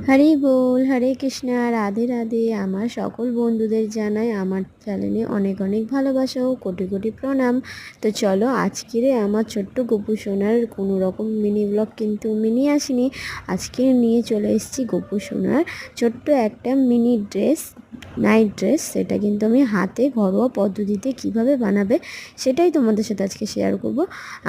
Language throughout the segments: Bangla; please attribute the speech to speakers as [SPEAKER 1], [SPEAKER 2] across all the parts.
[SPEAKER 1] হরি বল, হরে কৃষ্ণা, রাধে রাধে। আমার সকল বন্ধুদের জানাই আমার চ্যানেলে অনেক অনেক ভালোবাসা ও কোটি কোটি প্রণাম। তো চলো, আজকের আমার ছোট্ট গপু সোনার কোনো রকম মিনি ব্লগ কিন্তু মিনি আসিনি। আজকে নিয়ে চলে এসেছি গপু সোনার ছোট্ট একটা মিনি ড্রেস, নাইট ড্রেস। সেটা কিন্তু আমি হাতে ঘরোয়া পদ্ধতিতে কিভাবে বানাবে সেটাই তোমাদের সাথে আজকে শেয়ার করব।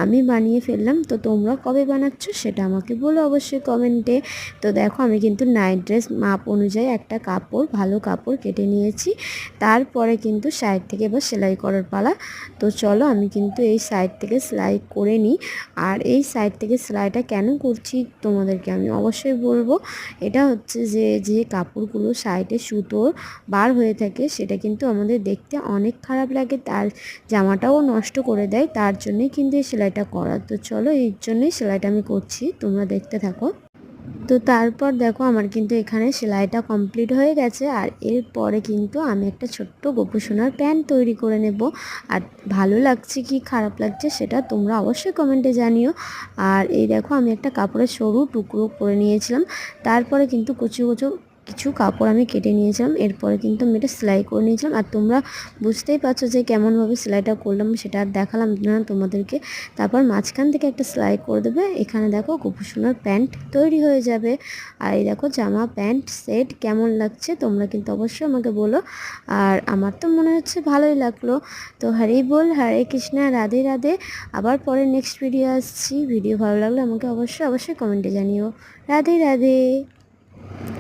[SPEAKER 1] আমি বানিয়ে ফেললাম, তো তোমরা কবে বানাচ্ছ সেটা আমাকে বলো অবশ্যই কমেন্টে। তো দেখো, আমি কিন্তু নাইট ড্রেস মাপ অনুযায়ী একটা কাপড়, ভালো কাপড় কেটে নিয়েছি। তারপরে কিন্তু সাইড থেকে এবার সেলাই করার পালা। তো চলো, আমি কিন্তু এই সাইড থেকে সেলাই করে নিই। আর এই সাইড থেকে সেলাইটা কেন করছি তোমাদেরকে আমি অবশ্যই বলবো। এটা হচ্ছে যে কাপড়গুলো সাইডে সুতোর বার হয়ে থাকে সেটা কিন্তু আমাদের দেখতে অনেক খারাপ লাগে, তার জামাটাও নষ্ট করে দেয়। তার জন্যই কিন্তু এই সেলাইটা করা। তো চলো, এই জন্যই সেলাইটা আমি করছি, তোমরা দেখতে থাকো। তো তারপর দেখো, আমার কিন্তু এখানে সেলাইটা কমপ্লিট হয়ে গেছে। আর এরপরে কিন্তু আমি একটা ছোট্ট গোপু সোনার প্যান্ট তৈরি করে নেব। আর ভালো লাগছে কি খারাপ লাগছে সেটা তোমরা অবশ্যই কমেন্টে জানিও। আর এই দেখো, আমি একটা কাপড়ের সরু টুকরো করে নিয়েছিলাম। তারপরে কিন্তু কুচু কুচু কিছু কাপড় আমি কেটে নিয়েছিলাম। এরপরে কিন্তু আমি এটা সেলাই করে নিয়েছিলাম। আর তোমরা বুঝতেই পারছো যে কেমনভাবে সেলাইটা করলাম, সেটা আর দেখালাম না তোমাদেরকে। তারপর মাঝখান থেকে একটা সেলাই করে দেবে। এখানে দেখো, গপু সোনার প্যান্ট তৈরি হয়ে যাবে। আর এই দেখো, জামা প্যান্ট সেট কেমন লাগছে তোমরা কিন্তু অবশ্যই আমাকে বলো। আর আমার তো মনে হচ্ছে ভালোই লাগলো। তো হরি বল, হরে কৃষ্ণা, রাধে রাধে। আবার পরে নেক্সট ভিডিও আসছি। ভিডিও ভালো লাগলে আমাকে অবশ্যই অবশ্যই কমেন্টে জানিও। রাধে রাধে।